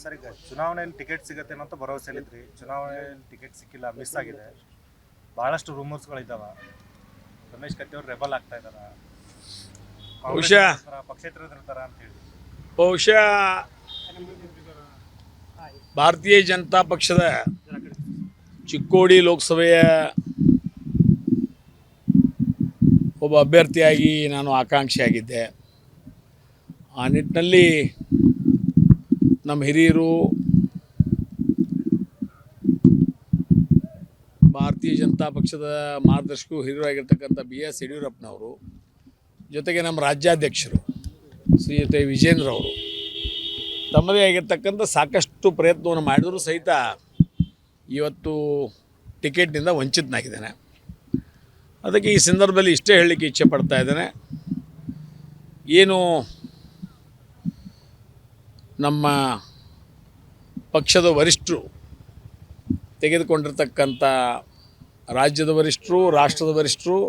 Sir, ಈಗ ಚುನಾವಣೆಯಲ್ಲಿ ticket ಸಿಗುತ್ತೆ ಅಂತ ಭರವಸೆಯಲ್ಲಿದ್ರಿ. ಚುನಾವಣೆಯಲ್ಲಿ ಟಿಕೆಟ್ ಸಿಕ್ಕಿಲ್ಲ, ಮಿಸ್ ಆಗಿದೆ. ಬಹಳಷ್ಟು ರೂಮರ್ಸ್ಗಳಿದ್ದಾವ. ರಮೇಶ್ ಕತ್ತಿ ಅವರು ರೆಬಲ್ ಆಗ್ತಾ ಇದಾರ, ಪಕ್ಷೇತರ ಇರ್ತಾರ ಅಂತ ಹೇಳಿ. ಬಹುಶಃ ಭಾರತೀಯ ಜನತಾ ಪಕ್ಷದ ಚಿಕ್ಕೋಡಿ ಲೋಕಸಭೆಯ ಒಬ್ಬ ಅಭ್ಯರ್ಥಿಯಾಗಿ ನಾನು ಆಕಾಂಕ್ಷಿಯಾಗಿದ್ದೆ. ಆ ನಿಟ್ಟಿನಲ್ಲಿ ನಮ್ಮ ಹಿರಿಯರು ಭಾರತೀಯ ಜನತಾ ಪಕ್ಷದ ಮಾರ್ಗದರ್ಶಕರು ಹಿರಿಯರಾಗಿರ್ತಕ್ಕಂಥ BS ಯಡಿಯೂರಪ್ಪನವರು, ಜೊತೆಗೆ ನಮ್ಮ ರಾಜ್ಯಾಧ್ಯಕ್ಷರು ಶ್ರೀಯುತ ವಿಜೇಂದ್ರ ಅವರು ತಮ್ಮದೇ ಆಗಿರ್ತಕ್ಕಂಥ ಸಾಕಷ್ಟು ಪ್ರಯತ್ನವನ್ನು ಮಾಡಿದರೂ ಸಹಿತ ಇವತ್ತು ಟಿಕೆಟ್ನಿಂದ ವಂಚಿತನಾಗಿದ್ದೇನೆ. ಅದಕ್ಕೆ ಈ ಸಂದರ್ಭದಲ್ಲಿ ಇಷ್ಟೇ ಹೇಳಲಿಕ್ಕೆ ಇಚ್ಛೆ ಪಡ್ತಾ ಇದ್ದೇನೆ. ಏನು ನಮ್ಮ ಪಕ್ಷದ ವರಿಷ್ಠರು ತೆಗೆದುಕೊಂಡಿರ್ತಕ್ಕಂಥ, ರಾಜ್ಯದ ವರಿಷ್ಠರು, ರಾಷ್ಟ್ರದ ವರಿಷ್ಠರು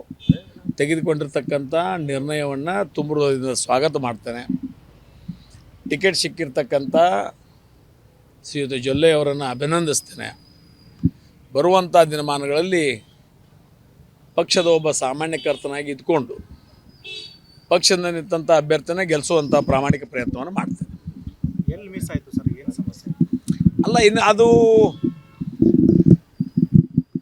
ತೆಗೆದುಕೊಂಡಿರ್ತಕ್ಕಂಥ ನಿರ್ಣಯವನ್ನು ತುಂಬ ಹೃದಯದಿಂದ ಸ್ವಾಗತ ಮಾಡ್ತೇನೆ. ಟಿಕೆಟ್ ಸಿಕ್ಕಿರ್ತಕ್ಕಂಥ ಶ್ರೀಯುತ ಜೊಲ್ಲೆ ಅವರನ್ನು ಅಭಿನಂದಿಸ್ತೇನೆ. ಬರುವಂಥ ದಿನಮಾನಗಳಲ್ಲಿ ಪಕ್ಷದ ಒಬ್ಬ ಸಾಮಾನ್ಯಕರ್ತನಾಗಿ ಇದ್ಕೊಂಡು ಪಕ್ಷದಿಂದ ನಿಂತಹ ಅಭ್ಯರ್ಥಿನ ಗೆಲ್ಲಿಸುವಂಥ ಪ್ರಾಮಾಣಿಕ ಪ್ರಯತ್ನವನ್ನು ಮಾಡ್ತೇನೆ. ಎಲ್ಲಿ ಮಿಸ್ ಆಯಿತು ಸರ್? ಏನು ಸಮಸ್ಯೆ? ಅಲ್ಲ, ಇನ್ನು ಅದು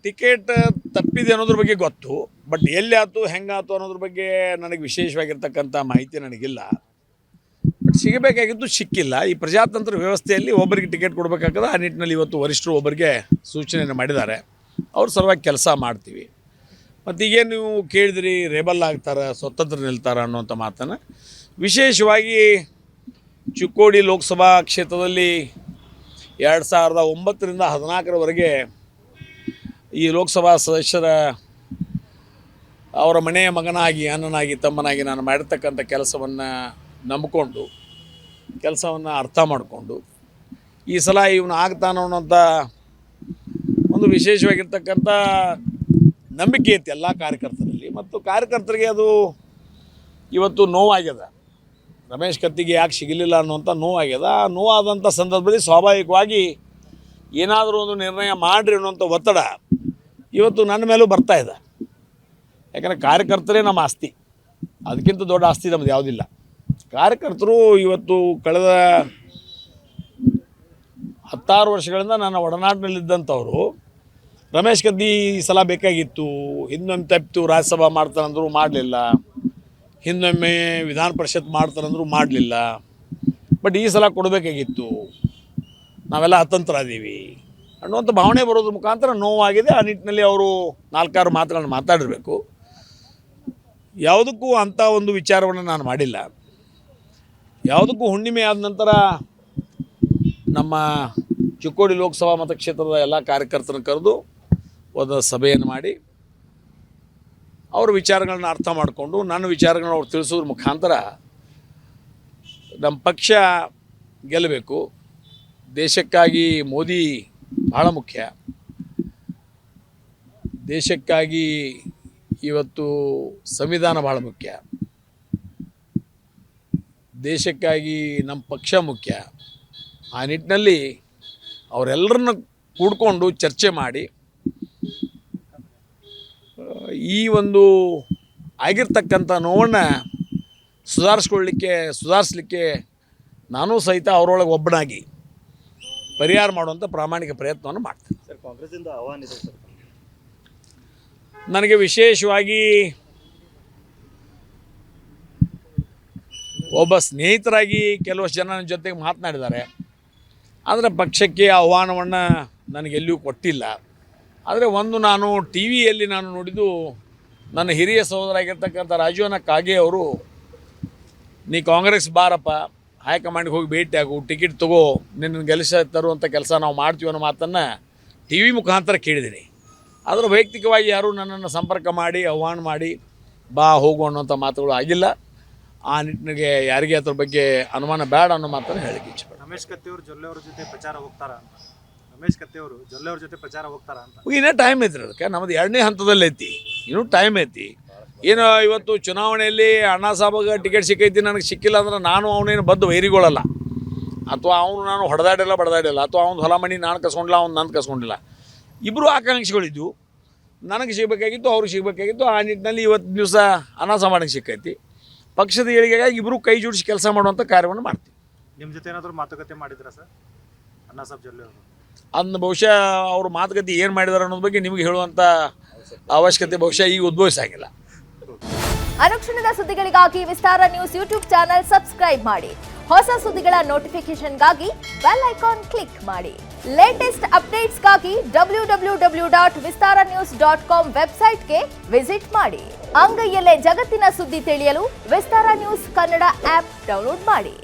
ಟಿಕೆಟ್ ತಪ್ಪಿದೆ ಅನ್ನೋದ್ರ ಬಗ್ಗೆ ಗೊತ್ತು, ಬಟ್ ಎಲ್ಲಿ ಆಯ್ತು, ಹೆಂಗಾಯ್ತು ಅನ್ನೋದ್ರ ಬಗ್ಗೆ ನನಗೆ ವಿಶೇಷವಾಗಿರ್ತಕ್ಕಂಥ ಮಾಹಿತಿ ನನಗಿಲ್ಲ. ಬಟ್ ಸಿಗಬೇಕಾಗಿದ್ದು ಸಿಕ್ಕಿಲ್ಲ. ಈ ಪ್ರಜಾತಂತ್ರ ವ್ಯವಸ್ಥೆಯಲ್ಲಿ ಒಬ್ಬರಿಗೆ ಟಿಕೆಟ್ ಕೊಡಬೇಕಾಗದ, ಆ ನಿಟ್ಟಿನಲ್ಲಿ ಇವತ್ತು ವರಿಷ್ಠರು ಒಬ್ಬರಿಗೆ ಸೂಚನೆಯನ್ನು ಮಾಡಿದ್ದಾರೆ. ಅವ್ರ ಸಲುವಾಗಿ ಕೆಲಸ ಮಾಡ್ತೀವಿ. ಮತ್ತು ಈಗೇನು ನೀವು ಕೇಳಿದ್ರಿ, ರೆಬಲ್ ಆಗ್ತಾರೆ, ಸ್ವತಂತ್ರ ನಿಲ್ತಾರೆ ಅನ್ನೋಂಥ ಮಾತನ್ನು, ವಿಶೇಷವಾಗಿ ಚಿಕ್ಕೋಡಿ ಲೋಕಸಭಾ ಕ್ಷೇತ್ರದಲ್ಲಿ 2009ರಿಂದ 2014ರವರೆಗೆ ಈ ಲೋಕಸಭಾ ಸದಸ್ಯರ ಅವರ ಮನೆಯ ಮಗನಾಗಿ, ಅಣ್ಣನಾಗಿ, ತಮ್ಮನಾಗಿ ನಾನು ಮಾಡಿರ್ತಕ್ಕಂಥ ಕೆಲಸವನ್ನು ನಂಬಿಕೊಂಡು, ಕೆಲಸವನ್ನು ಅರ್ಥ ಮಾಡಿಕೊಂಡು, ಈ ಸಲ ಇವನು ಆಗ್ತಾನೋ ಅನ್ನೋಂಥ ಒಂದು ವಿಶೇಷವಾಗಿರ್ತಕ್ಕಂಥ ನಂಬಿಕೆ ಇತ್ತು ಎಲ್ಲ ಕಾರ್ಯಕರ್ತರಲ್ಲಿ. ಮತ್ತು ಕಾರ್ಯಕರ್ತರಿಗೆ ಅದು ಇವತ್ತು ನೋವಾಗ್ಯದ. ರಮೇಶ್ ಕತ್ತಿಗೆ ಯಾಕೆ ಸಿಗಲಿಲ್ಲ ಅನ್ನುವಂಥ ನೋವಾಗ್ಯದ. ಆ ನೋವಾದಂಥ ಸಂದರ್ಭದಲ್ಲಿ ಸ್ವಾಭಾವಿಕವಾಗಿ ಏನಾದರೂ ಒಂದು ನಿರ್ಣಯ ಮಾಡಿರಿ ಅನ್ನುವಂಥ ಒತ್ತಡ ಇವತ್ತು ನನ್ನ ಮೇಲೂ ಬರ್ತಾಯಿದೆ. ಯಾಕಂದರೆ ಕಾರ್ಯಕರ್ತರೇ ನಮ್ಮ ಆಸ್ತಿ, ಅದಕ್ಕಿಂತ ದೊಡ್ಡ ಆಸ್ತಿ ನಮ್ಮದು ಯಾವುದಿಲ್ಲ. ಕಾರ್ಯಕರ್ತರು ಇವತ್ತು ಕಳೆದ 16 ವರ್ಷಗಳಿಂದ ನನ್ನ ಒಡನಾಡಿನಲ್ಲಿದ್ದಂಥವರು, ರಮೇಶ್ ಕತ್ತಿ ಈ ಸಲ ಬೇಕಾಗಿತ್ತು, ಹಿಂದೊಮ್ಮೆ ತಪ್ಪಿತು, ರಾಜ್ಯಸಭಾ ಮಾಡ್ತಾರಂದ್ರು ಮಾಡಲಿಲ್ಲ, ಹಿಂದೊಮ್ಮೆ ವಿಧಾನ ಪರಿಷತ್ ಮಾಡ್ತಾರಂದ್ರು ಮಾಡಲಿಲ್ಲ, ಬಟ್ ಈ ಸಲ ಕೊಡಬೇಕಾಗಿತ್ತು, ನಾವೆಲ್ಲ ಅತಂತ್ರರಾದೀವಿ ಅನ್ನುವಂಥ ಭಾವನೆ ಬರೋದ್ರ ಮುಖಾಂತರ ನೋವಾಗಿದೆ. ಆ ನಿಟ್ಟಿನಲ್ಲಿ ಅವರು 4-6 ಮಾತುಗಳನ್ನು ಮಾತಾಡಿರಬೇಕು. ಯಾವುದಕ್ಕೂ ಅಂಥ ಒಂದು ವಿಚಾರವನ್ನು ನಾನು ಮಾಡಿಲ್ಲ. ಯಾವುದಕ್ಕೂ ಹುಣ್ಣಿಮೆ ಆದ ನಂತರ ನಮ್ಮ ಚಿಕ್ಕೋಡಿ ಲೋಕಸಭಾ ಮತಕ್ಷೇತ್ರದ ಎಲ್ಲ ಕಾರ್ಯಕರ್ತರನ್ನು ಕರೆದು ಒಂದು ಸಭೆಯನ್ನು ಮಾಡಿ ಅವ್ರ ವಿಚಾರಗಳನ್ನ ಅರ್ಥ ಮಾಡಿಕೊಂಡು ನನ್ನ ವಿಚಾರಗಳನ್ನ ಅವ್ರು ತಿಳಿಸೋದ್ರ ಮುಖಾಂತರ ನಮ್ಮ ಪಕ್ಷ ಗೆಲ್ಲಬೇಕು. ದೇಶಕ್ಕಾಗಿ ಮೋದಿ ಭಾಳ ಮುಖ್ಯ. ದೇಶಕ್ಕಾಗಿ ಇವತ್ತು ಸಂವಿಧಾನ ಭಾಳ ಮುಖ್ಯ. ದೇಶಕ್ಕಾಗಿ ನಮ್ಮ ಪಕ್ಷ ಮುಖ್ಯ. ಆ ನಿಟ್ಟಿನಲ್ಲಿ ಅವರೆಲ್ಲರನ್ನ ಕೂಡ್ಕೊಂಡು ಚರ್ಚೆ ಮಾಡಿ ಈ ಒಂದು ಆಗಿರ್ತಕ್ಕಂಥ ನೋವನ್ನು ಸುಧಾರಿಸಲಿಕ್ಕೆ ನಾನೂ ಸಹಿತ ಅವರೊಳಗೆ ಒಬ್ಬನಾಗಿ ಪರಿಹಾರ ಮಾಡುವಂಥ ಪ್ರಾಮಾಣಿಕ ಪ್ರಯತ್ನವನ್ನು ಮಾಡ್ತೇನೆ. ಸರ್, ಕಾಂಗ್ರೆಸ್ಸಿಂದ ಆಹ್ವಾನ ಇದೆ ಸರ್. ನನಗೆ ವಿಶೇಷವಾಗಿ ಒಬ್ಬ ಸ್ನೇಹಿತರಾಗಿ ಕೆಲವಷ್ಟು ಜನ ನನ್ನ ಜೊತೆಗೆ ಮಾತನಾಡಿದ್ದಾರೆ. ಆದರೆ ಪಕ್ಷಕ್ಕೆ ಆಹ್ವಾನವನ್ನು ನನಗೆಲ್ಲಿಯೂ ಕೊಟ್ಟಿಲ್ಲ. ಆದರೆ ಒಂದು ನಾನು ಟಿ ವಿಯಲ್ಲಿ ನಾನು ನೋಡಿದ್ದು, ನನ್ನ ಹಿರಿಯ ಸಹೋದರಾಗಿರ್ತಕ್ಕಂಥ ರಾಜೀವನ ಕಾಗೆ ಅವರು, ನೀ ಕಾಂಗ್ರೆಸ್ ಬಾರಪ್ಪ, ಹೈಕಮಾಂಡ್ಗೆ ಹೋಗಿ ಭೇಟಿಯಾಗು, ಟಿಕೆಟ್ ತಗೋ, ನಿನ್ನ ಗೆಲ್ಲಿಸ ತರುವಂಥ ಕೆಲಸ ನಾವು ಮಾಡ್ತೀವಿ ಅನ್ನೋ ಮಾತನ್ನು ಟಿ ವಿ ಮುಖಾಂತರ ಕೇಳಿದ್ದೀನಿ. ಆದರೆ ವೈಯಕ್ತಿಕವಾಗಿ ಯಾರೂ ನನ್ನನ್ನು ಸಂಪರ್ಕ ಮಾಡಿ ಆಹ್ವಾನ ಮಾಡಿ ಬಾ ಹೋಗು ಅನ್ನೋಂಥ ಮಾತುಗಳು ಆಗಿಲ್ಲ. ಆ ನಿಟ್ಟಿನಲ್ಲಿ ಯಾರಿಗೆ ಅದ್ರ ಬಗ್ಗೆ ಅನುಮಾನ ಬೇಡ ಅನ್ನೋ ಮಾತನ್ನು ಹೇಳಿಕೆ ಇಚ್ಛೆ. ರಮೇಶ್ ಕತ್ತಿ ಅವರು ಜೊಲ್ಲೆ ಅವ್ರ ಜೊತೆ ಪ್ರಚಾರ ಹೋಗ್ತಾರ ಅಂತ. ರಮೇಶ್ ಕತ್ತಿ ಅವರು ಜೊಲ್ಲೆ ಅವ್ರ ಜೊತೆ ಪ್ರಚಾರ ಹೋಗ್ತಾರ ಅಂತ. ಇನ್ನೂ ಟೈಮ್ ಐತ್ರಿ, ಅದಕ್ಕೆ ನಮ್ಮದು 2ನೇ ಹಂತದಲ್ಲಿ ಐತಿ, ಇನ್ನೂ ಟೈಮ್ ಐತಿ. ಏನು ಇವತ್ತು ಚುನಾವಣೆಯಲ್ಲಿ ಅಣ್ಣಾ ಸಾಹೇಬಗೆ ಟಿಕೆಟ್ ಸಿಕ್ಕೈತಿ, ನನಗೆ ಸಿಕ್ಕಿಲ್ಲ ಅಂದ್ರೆ ನಾನು ಅವನೇನು ಬದ್ದು ವೈರಿಗಳಲ್ಲ. ಅಥವಾ ಅವನು ನಾನು ಬಡದಾಡಿಲ್ಲ ಅಥವಾ ಅವ್ನು ಹೊಲ ಮನೆ ನಾನು ಕಸ್ಕೊಂಡಿಲ್ಲ ಅವ್ನು ನಾನು ಕಸ್ಕೊಂಡಿಲ್ಲ. ಇಬ್ಬರು ಆಕಾಂಕ್ಷಿಗಳಿದ್ದು, ನನಗೆ ಸಿಗಬೇಕಾಗಿತ್ತು, ಅವ್ರಿಗೆ ಸಿಗಬೇಕಾಗಿತ್ತು. ಆ ನಿಟ್ಟಿನಲ್ಲಿ ಇವತ್ತು ದಿವಸ ಅನಾಸಾಮಾನ್ಯಕ್ಕೆ ಸಿಕ್ಕೈತಿ. ಪಕ್ಷದ ಏಳಿಗೆಗಾಗಿ ಇಬ್ಬರು ಕೈ ಜೋಡಿಸಿ ಕೆಲಸ ಮಾಡುವಂಥ ಕಾರ್ಯವನ್ನು ಮಾಡ್ತೀವಿ. ನಿಮ್ಮ ಜೊತೆ ಏನಾದರೂ ಮಾತುಕತೆ ಮಾಡಿದ್ರಾ ಸರ್ ಅಣ್ಣಾ ಸಾಹೇಬ್ ಜೊಲ್ಲೆ ಅವರು? ಅದನ್ನ ಬಹುಶಃ ಅವ್ರ ಮಾತುಕತೆ ಏನು ಮಾಡಿದಾರೆ ಅನ್ನೋದ್ರ ಬಗ್ಗೆ ನಿಮಗೆ ಹೇಳುವಂಥ ಅವಶ್ಯಕತೆ ಬಹುಶಃ ಈಗ ಉದ್ಭವಿಸಾಗಿಲ್ಲ. ಅನುಕ್ಷಣದ ಸುದ್ದಿಗಳಿಗಾಗಿ ವಿಸ್ತಾರ ನ್ಯೂಸ್ ಯೂಟ್ಯೂಬ್ ಚಾನೆಲ್ ಸಬ್ಸ್ಕ್ರೈಬ್ ಮಾಡಿ. ಹೊಸ ಸುದ್ದಿಗಳ ನೋಟಿಫಿಕೇಶನ್ಗಾಗಿ ಬೆಲ್ ಐಕಾನ್ ಕ್ಲಿಕ್ ಮಾಡಿ. ಲೇಟೆಸ್ಟ್ ಅಪ್ಡೇಟ್ಸ್ಗಾಗಿ www.vistaranews.com ವೆಬ್ಸೈಟ್ಗೆ ವಿಸಿಟ್ ಮಾಡಿ. ಅಂಗೈಯಲ್ಲೇ ಜಗತ್ತಿನ ಸುದ್ದಿ ತಿಳಿಯಲು ವಿಸ್ತಾರ ನ್ಯೂಸ್ ಕನ್ನಡ ಆಪ್ ಡೌನ್ಲೋಡ್ ಮಾಡಿ.